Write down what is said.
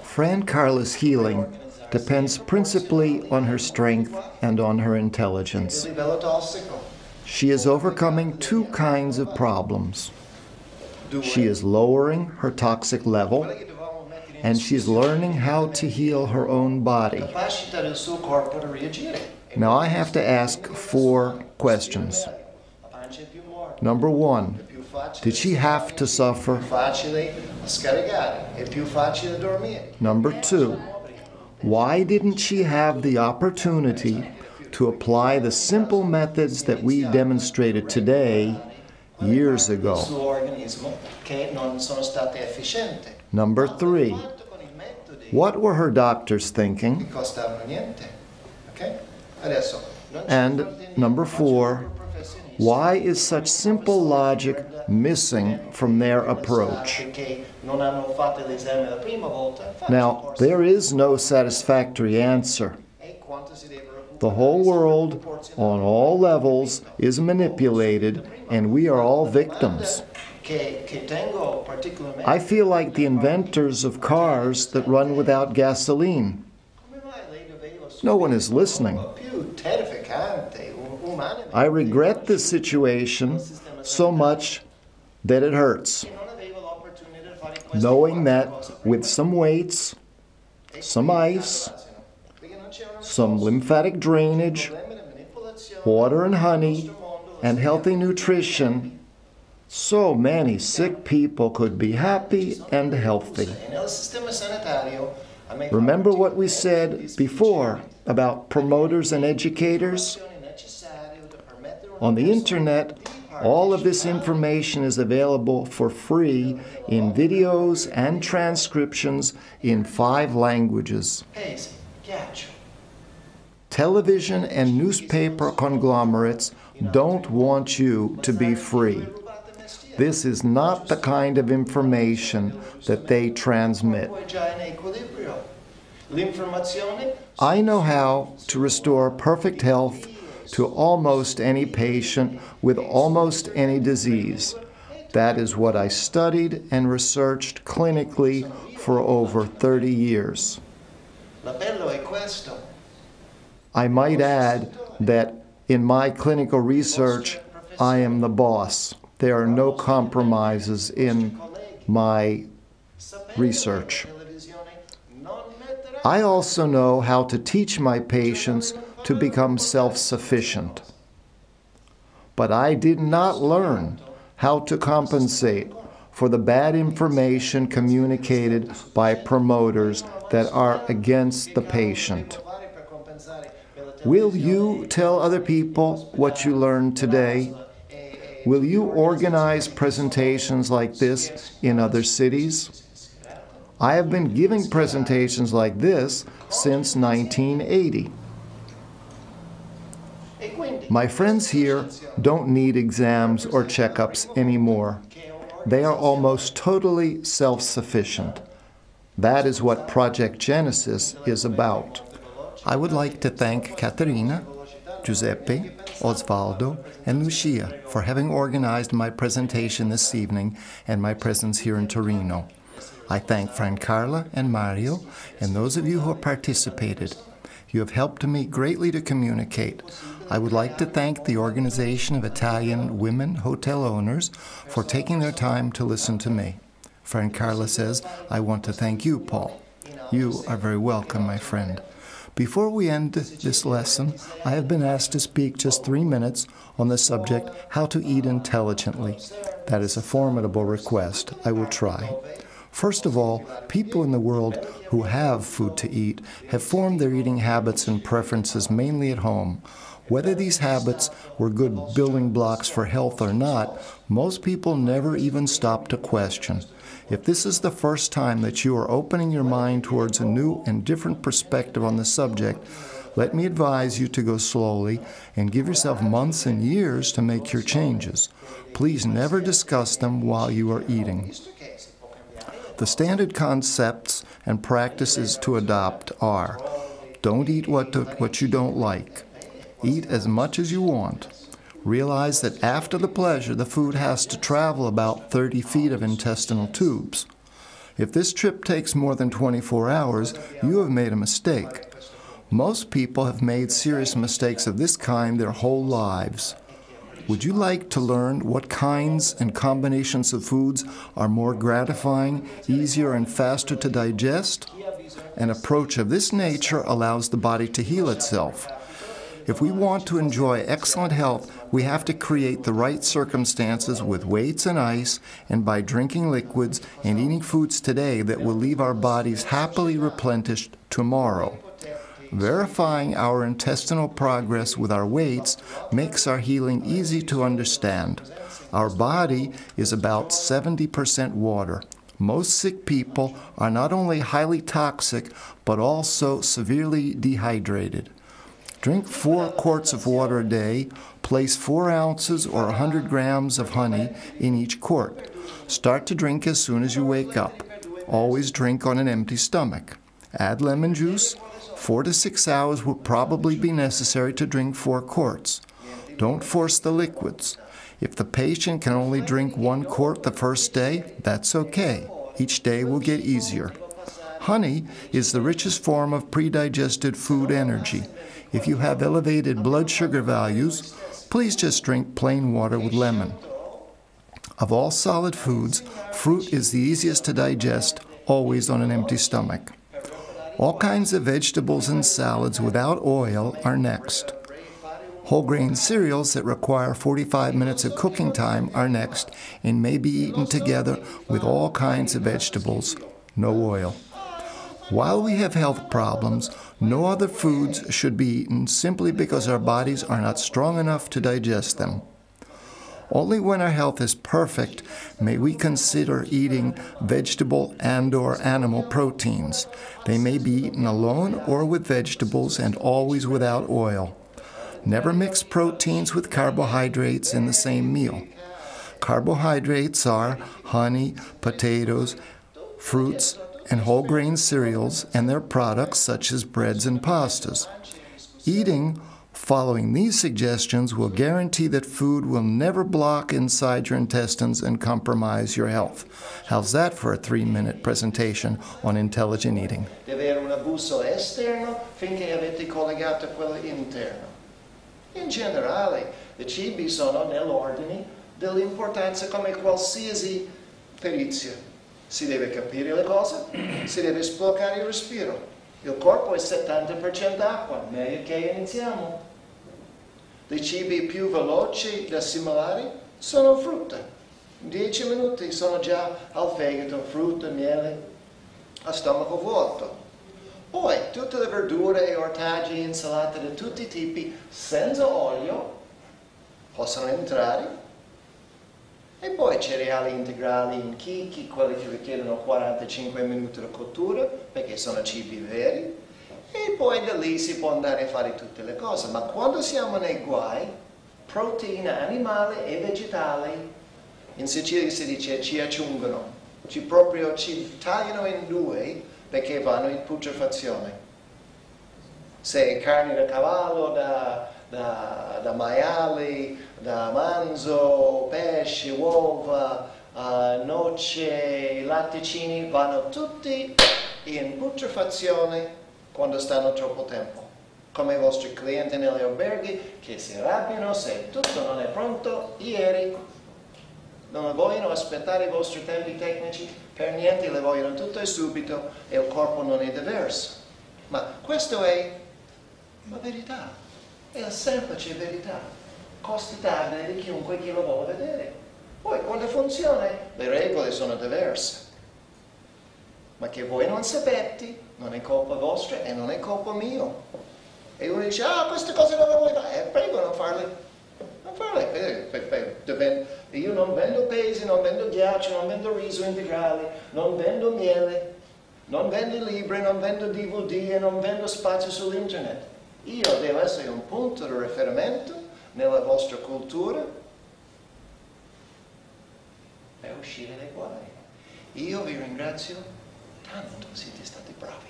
Fran Carla's healing depends principally on her strength and on her intelligence. She is overcoming two kinds of problems. She is lowering her toxic level, and she's learning how to heal her own body. Now I have to ask 4 questions. Number 1, did she have to suffer? Number 2, why didn't she have the opportunity to apply the simple methods that we demonstrated today years ago? Number 3, what were her doctors thinking? And number 4, why is such simple logic missing from their approach? Now, there is no satisfactory answer. The whole world, on all levels, is manipulated, and we are all victims. I feel like the inventors of cars that run without gasoline. No one is listening. I regret this situation so much that it hurts, knowing that with some weights, some ice, some lymphatic drainage, water and honey, and healthy nutrition, so many sick people could be happy and healthy. Remember what we said before about promoters and educators? On the internet, all of this information is available for free in videos and transcriptions in 5 languages. Television and newspaper conglomerates don't want you to be free. This is not the kind of information that they transmit. I know how to restore perfect health to almost any patient with almost any disease. That is what I studied and researched clinically for over 30 years. I might add that in my clinical research, I am the boss. There are no compromises in my research. I also know how to teach my patients to become self-sufficient. But I did not learn how to compensate for the bad information communicated by promoters that are against the patient. Will you tell other people what you learned today? Will you organize presentations like this in other cities? I have been giving presentations like this since 1980. My friends here don't need exams or checkups anymore. They are almost totally self-sufficient. That is what Project Genesis is about. I would like to thank Caterina, Giuseppe, Osvaldo, and Lucia for having organized my presentation this evening and my presence here in Torino. I thank Fran Carla and Mario and those of you who have participated. You have helped me greatly to communicate. I would like to thank the Organization of Italian Women Hotel Owners for taking their time to listen to me. Fran Carla says, I want to thank you, Paul. You are very welcome, my friend. Before we end this lesson, I have been asked to speak just 3 minutes on the subject, how to eat intelligently. That is a formidable request. I will try. First of all, people in the world who have food to eat have formed their eating habits and preferences mainly at home. Whether these habits were good building blocks for health or not, most people never even stop to question. If this is the first time that you are opening your mind towards a new and different perspective on the subject, let me advise you to go slowly and give yourself months and years to make your changes. Please never discuss them while you are eating. The standard concepts and practices to adopt are: don't eat what you don't like. Eat as much as you want. Realize that after the pleasure, the food has to travel about 30 feet of intestinal tubes. If this trip takes more than 24 hours, you have made a mistake. Most people have made serious mistakes of this kind their whole lives. Would you like to learn what kinds and combinations of foods are more gratifying, easier, and faster to digest? An approach of this nature allows the body to heal itself. If we want to enjoy excellent health, we have to create the right circumstances with weights and ice, and by drinking liquids and eating foods today that will leave our bodies happily replenished tomorrow. Verifying our intestinal progress with our weights makes our healing easy to understand. Our body is about 70% water. Most sick people are not only highly toxic, but also severely dehydrated. Drink 4 quarts of water a day, place 4 ounces or 100 grams of honey in each quart. Start to drink as soon as you wake up. Always drink on an empty stomach. Add lemon juice. 4 to 6 hours will probably be necessary to drink 4 quarts. Don't force the liquids. If the patient can only drink 1 quart the first day, that's okay. Each day will get easier. Honey is the richest form of pre-digested food energy. If you have elevated blood sugar values, please just drink plain water with lemon. Of all solid foods, fruit is the easiest to digest, always on an empty stomach. All kinds of vegetables and salads without oil are next. Whole grain cereals that require 45 minutes of cooking time are next and may be eaten together with all kinds of vegetables, no oil. While we have health problems, no other foods should be eaten simply because our bodies are not strong enough to digest them. Only when our health is perfect may we consider eating vegetable and/or animal proteins. They may be eaten alone or with vegetables and always without oil. Never mix proteins with carbohydrates in the same meal. Carbohydrates are honey, potatoes, fruits, and whole grain cereals and their products such as breads and pastas. Eating following these suggestions will guarantee that food will never block inside your intestines and compromise your health. How's that for a 3-minute presentation on intelligent eating? Deve avere una bussola esterna finché avete collegato quella interna. In generale, i cibi sono nell'ordine dell'importanza come qualsiasi perizia. Si deve capire le cose, si deve sbloccare il respiro. Il corpo è 70% acqua, meglio che iniziamo. I cibi più veloci da assimilare sono frutta. In 10 minuti sono già al fegato, frutta, miele, a stomaco vuoto. Poi tutte le verdure e ortaggi, insalate di tutti i tipi, senza olio, possono entrare. E poi cereali integrali in chicchi, quelli che richiedono 45 minuti di cottura, perché sono cibi veri. E poi da lì si può andare a fare tutte le cose. Ma quando siamo nei guai, proteina animale e vegetale, in Sicilia si dice ci acciugano, ci tagliano in 2 perché vanno in putrefazione. Se è carne da cavallo, da maiali, da manzo, pesce, uova, noce, latticini, vanno tutti in putrefazione quando stanno troppo tempo. Come i vostri clienti negli alberghi che si arrabbiano se tutto non è pronto ieri. Non vogliono aspettare i vostri tempi tecnici, per niente le vogliono tutto e subito e il corpo non è diverso. Ma questa è la verità, è la semplice verità, constatabile di chiunque chi lo vuole vedere. Poi quando funziona le regole sono diverse. Ma che voi non sapete, non è colpa vostra e non è colpa mia. E uno dice, queste cose non le vuoi fare, prego non farle. Non farle. Io non vendo pesi, non vendo ghiaccio, non vendo riso integrale, non vendo miele, non vendo libri, non vendo DVD e non vendo spazio sull'internet. Io devo essere un punto di riferimento nella vostra cultura per uscire dai guai. Io vi ringrazio tanto, siete stati bravi.